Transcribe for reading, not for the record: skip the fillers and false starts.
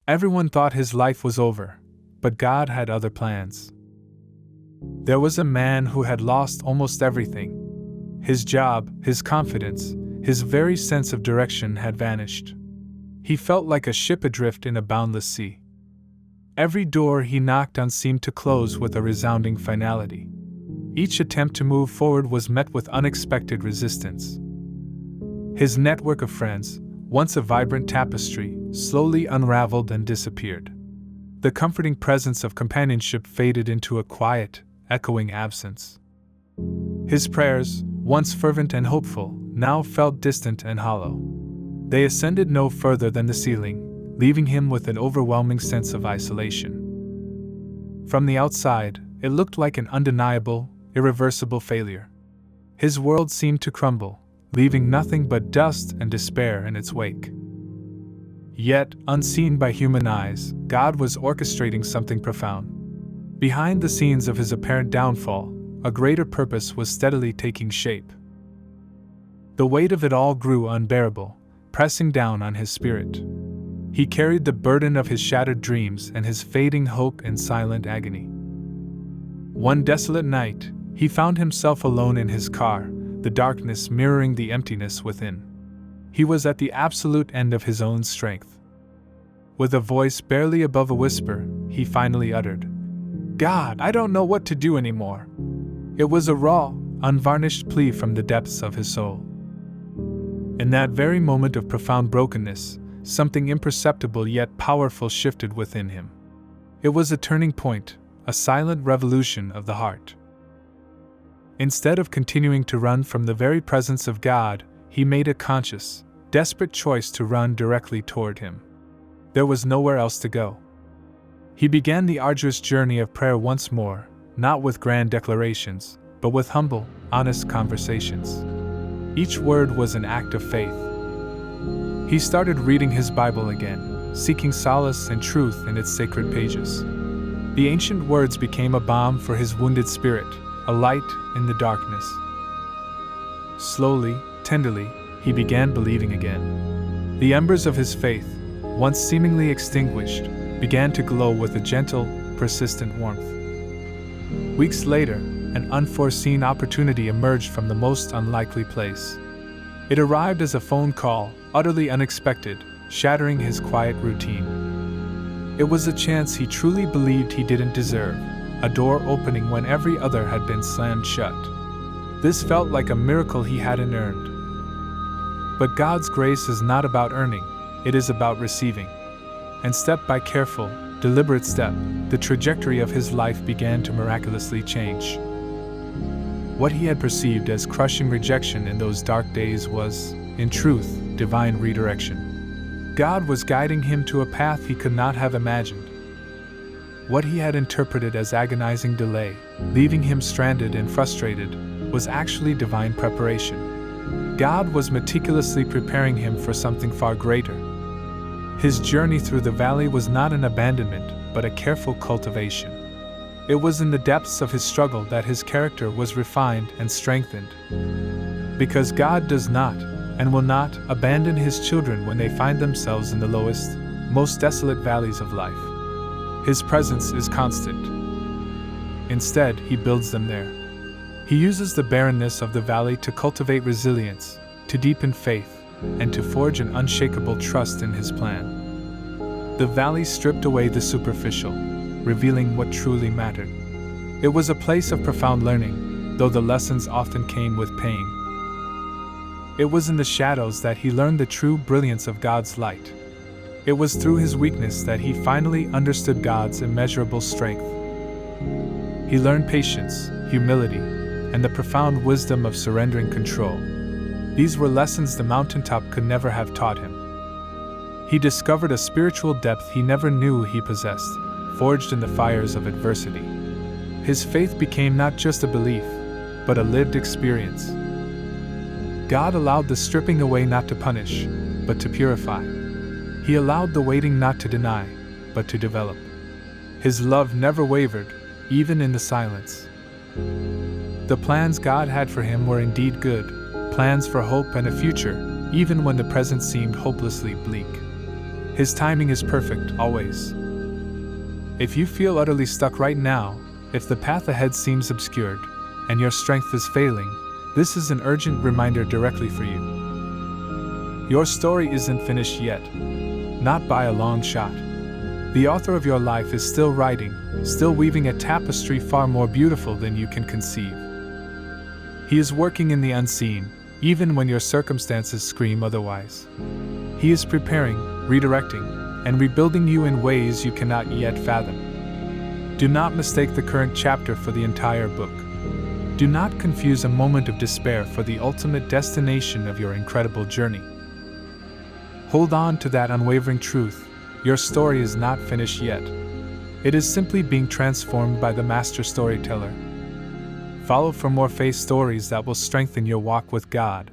Everyone thought his life was over, but God had other plans. There was a man who had lost almost everything. His job, his confidence, his very sense of direction had vanished. He felt like a ship adrift in a boundless sea. Every door he knocked on seemed to close with a resounding finality. Each attempt to move forward was met with unexpected resistance. His network of friends, once a vibrant tapestry, slowly unraveled and disappeared. The comforting presence of companionship faded into a quiet, echoing absence. His prayers, once fervent and hopeful, now felt distant and hollow. They ascended no further than the ceiling, leaving him with an overwhelming sense of isolation. From the outside, it looked like an undeniable, irreversible failure. His world seemed to crumble, leaving nothing but dust and despair in its wake. Yet, unseen by human eyes, God was orchestrating something profound. Behind the scenes of his apparent downfall, a greater purpose was steadily taking shape. The weight of it all grew unbearable, pressing down on his spirit. He carried the burden of his shattered dreams and his fading hope in silent agony. One desolate night, he found himself alone in his car, the darkness mirroring the emptiness within. He was at the absolute end of his own strength. With a voice barely above a whisper, he finally uttered, "God, I don't know what to do anymore." It was a raw, unvarnished plea from the depths of his soul. In that very moment of profound brokenness, something imperceptible yet powerful shifted within him. It was a turning point, a silent revolution of the heart. Instead of continuing to run from the very presence of God, he made a conscious, desperate choice to run directly toward him. There was nowhere else to go. He began the arduous journey of prayer once more, not with grand declarations, but with humble, honest conversations. Each word was an act of faith. He started reading his Bible again, seeking solace and truth in its sacred pages. The ancient words became a balm for his wounded spirit, a light in the darkness. Slowly, tenderly, he began believing again. The embers of his faith, once seemingly extinguished, began to glow with a gentle, persistent warmth. Weeks later, an unforeseen opportunity emerged from the most unlikely place. It arrived as a phone call, utterly unexpected, shattering his quiet routine. It was a chance he truly believed he didn't deserve, a door opening when every other had been slammed shut. This felt like a miracle he hadn't earned. But God's grace is not about earning, it is about receiving. And step by careful, deliberate step, the trajectory of his life began to miraculously change. What he had perceived as crushing rejection in those dark days was, in truth, divine redirection. God was guiding him to a path he could not have imagined. What he had interpreted as agonizing delay, leaving him stranded and frustrated, was actually divine preparation. God was meticulously preparing him for something far greater. His journey through the valley was not an abandonment, but a careful cultivation. It was in the depths of his struggle that his character was refined and strengthened. Because God does not, and will not, abandon his children when they find themselves in the lowest, most desolate valleys of life. His presence is constant. Instead, he builds them there. He uses the barrenness of the valley to cultivate resilience, to deepen faith, and to forge an unshakable trust in his plan. The valley stripped away the superficial, revealing what truly mattered. It was a place of profound learning, though the lessons often came with pain. It was in the shadows that he learned the true brilliance of God's light. It was through his weakness that he finally understood God's immeasurable strength. He learned patience, humility, and the profound wisdom of surrendering control. These were lessons the mountaintop could never have taught him. He discovered a spiritual depth he never knew he possessed, forged in the fires of adversity. His faith became not just a belief, but a lived experience. God allowed the stripping away not to punish, but to purify. He allowed the waiting not to deny, but to develop. His love never wavered, even in the silence. The plans God had for him were indeed good, plans for hope and a future, even when the present seemed hopelessly bleak. His timing is perfect, always. If you feel utterly stuck right now, if the path ahead seems obscured, and your strength is failing, this is an urgent reminder directly for you. Your story isn't finished yet. Not by a long shot. The author of your life is still writing, still weaving a tapestry far more beautiful than you can conceive. He is working in the unseen, even when your circumstances scream otherwise. He is preparing, redirecting, and rebuilding you in ways you cannot yet fathom. Do not mistake the current chapter for the entire book. Do not confuse a moment of despair for the ultimate destination of your incredible journey. Hold on to that unwavering truth: your story is not finished yet. It is simply being transformed by the master storyteller. Follow for more faith stories that will strengthen your walk with God.